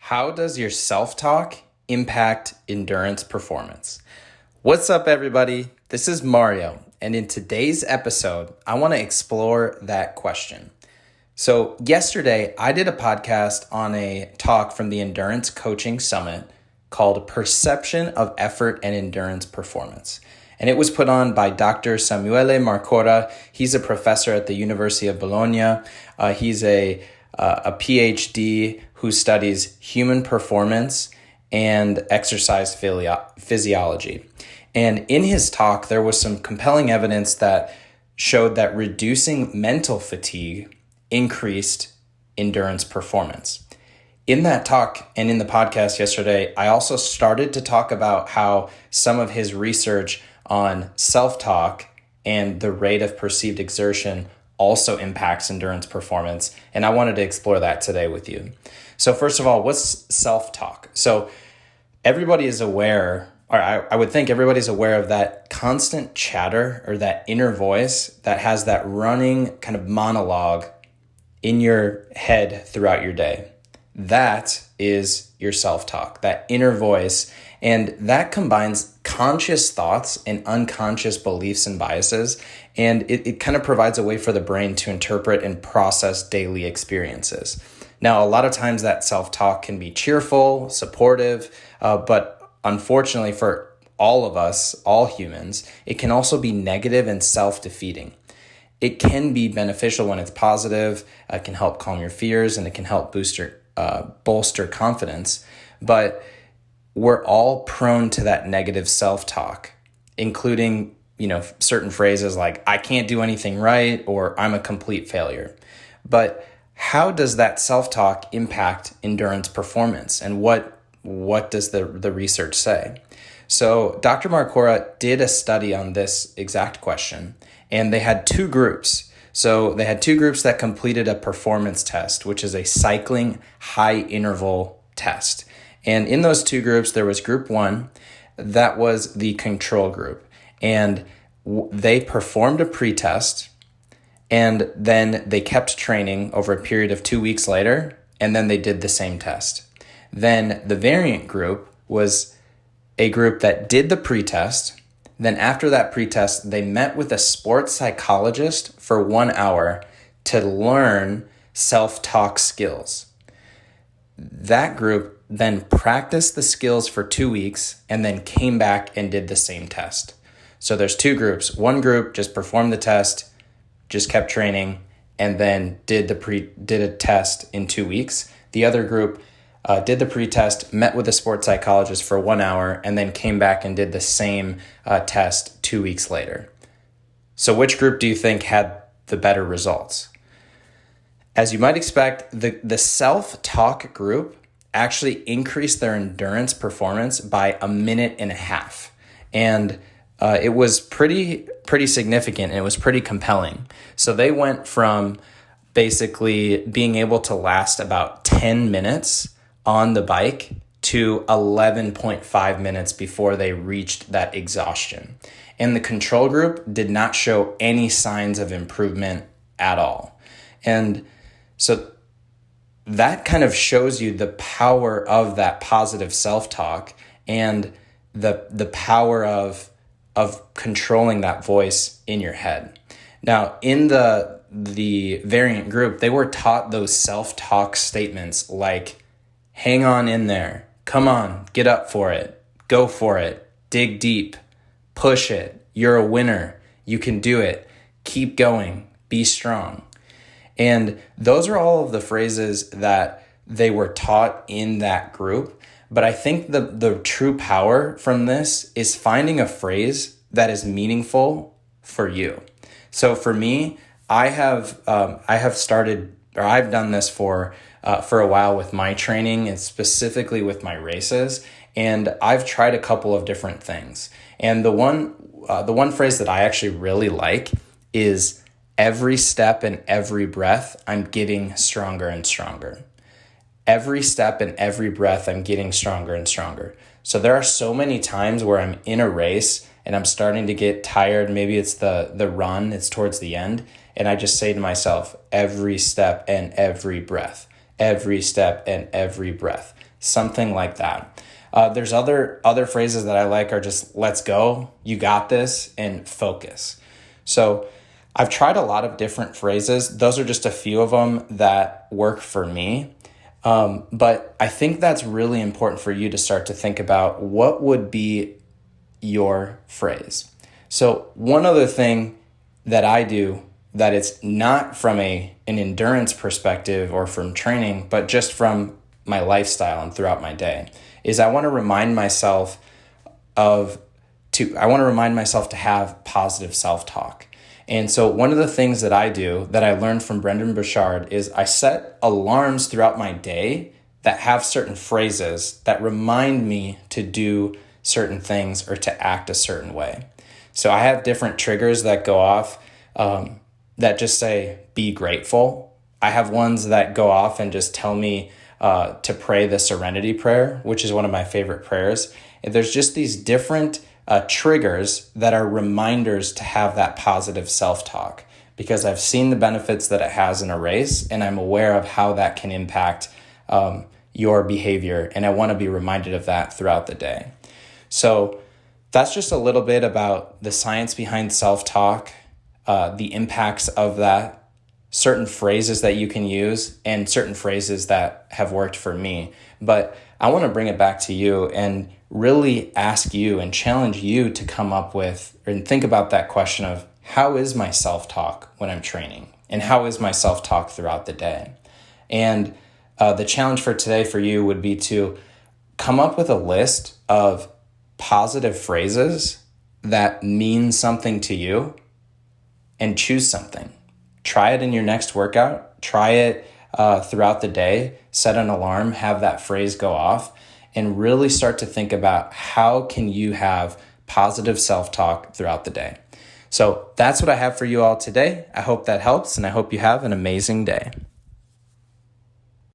How does your self-talk impact endurance performance? What's up, everybody? This is Mario, and in today's episode, I want to explore that question. So yesterday, I did a podcast on a talk from the Endurance Coaching Summit called Perception of Effort and Endurance Performance. And it was put on by Dr. Samuele Marcora. He's a professor at the University of Bologna. He's a PhD who studies human performance and exercise physiology. And in his talk, there was some compelling evidence that showed that reducing mental fatigue increased endurance performance. In that talk and in the podcast yesterday, I also started to talk about how some of his research on self-talk and the rate of perceived exertion also impacts endurance performance. And I wanted to explore that today with you. So first of all, what's self-talk? So everybody is aware, or I would think everybody's aware of that constant chatter or that inner voice that has that running kind of monologue in your head throughout your day. That is your self-talk, that inner voice. And that combines conscious thoughts and unconscious beliefs and biases. And it kind of provides a way for the brain to interpret and process daily experiences. Now, a lot of times that self-talk can be cheerful, supportive, but unfortunately for all of us, all humans, it can also be negative and self-defeating. It can be beneficial when it's positive, it can help calm your fears, and it can help bolster confidence. But we're all prone to that negative self-talk, including, certain phrases like, I can't do anything right, or I'm a complete failure. But how does that self-talk impact endurance performance? And what does the research say? So Dr. Marcora did a study on this exact question, and they had two groups. So they had two groups that completed a performance test, which is a cycling high interval test. And in those two groups, there was group one, that was the control group. And they performed a pretest, and then they kept training over a period of 2 weeks later, and then they did the same test. Then the variant group was a group that did the pretest. Then after that pretest, they met with a sports psychologist for 1 hour to learn self-talk skills. That group then practiced the skills for 2 weeks and then came back and did the same test. So there's two groups. One group just performed the test, just kept training, and then did a test in 2 weeks. The other group did the pretest, met with a sports psychologist for 1 hour, and then came back and did the same test 2 weeks later. So which group do you think had the better results? As you might expect, the self-talk group actually increased their endurance performance by 1.5 minutes. And it was pretty significant, and it was pretty compelling. So they went from basically being able to last about 10 minutes on the bike to 11.5 minutes before they reached that exhaustion. And the control group did not show any signs of improvement at all. And so that kind of shows you the power of that positive self-talk and the power of controlling that voice in your head. Now, in the variant group, they were taught those self-talk statements like, hang on in there, come on, get up for it, go for it, dig deep, push it, you're a winner, you can do it, keep going, be strong. And those are all of the phrases that they were taught in that group. But I think the true power from this is finding a phrase that is meaningful for you. So for me, I've done this for a while with my training and specifically with my races. And I've tried a couple of different things. And the one phrase that I actually really like is, every step and every breath, I'm getting stronger and stronger. Every step and every breath, I'm getting stronger and stronger. So there are so many times where I'm in a race and I'm starting to get tired. Maybe it's the run, it's towards the end. And I just say to myself, every step and every breath, every step and every breath. something like that. There's other phrases that I like are just let's go, you got this, and focus. So I've tried a lot of different phrases. Those are just a few of them that work for me. But I think that's really important for you to start to think about what would be your phrase. So one other thing that I do that it's not from an endurance perspective or from training, but just from my lifestyle and throughout my day, is I want to remind myself to have positive self-talk. And so one of the things that I do that I learned from Brendan Burchard is I set alarms throughout my day that have certain phrases that remind me to do certain things or to act a certain way. So I have different triggers that go off that just say, be grateful. I have ones that go off and just tell me to pray the serenity prayer, which is one of my favorite prayers. And there's just these different triggers that are reminders to have that positive self-talk, because I've seen the benefits that it has in a race, and I'm aware of how that can impact your behavior. And I want to be reminded of that throughout the day. So that's just a little bit about the science behind self-talk, the impacts of that, certain phrases that you can use, and certain phrases that have worked for me. But I want to bring it back to you and really ask you and challenge you to come up with and think about that question of, how is my self-talk when I'm training? And how is my self-talk throughout the day? And the challenge for today for you would be to come up with a list of positive phrases that mean something to you and choose something. Try it in your next workout. Try it throughout the day. Set an alarm, have that phrase go off, and really start to think about how can you have positive self-talk throughout the day. So that's what I have for you all today. I hope that helps, and I hope you have an amazing day.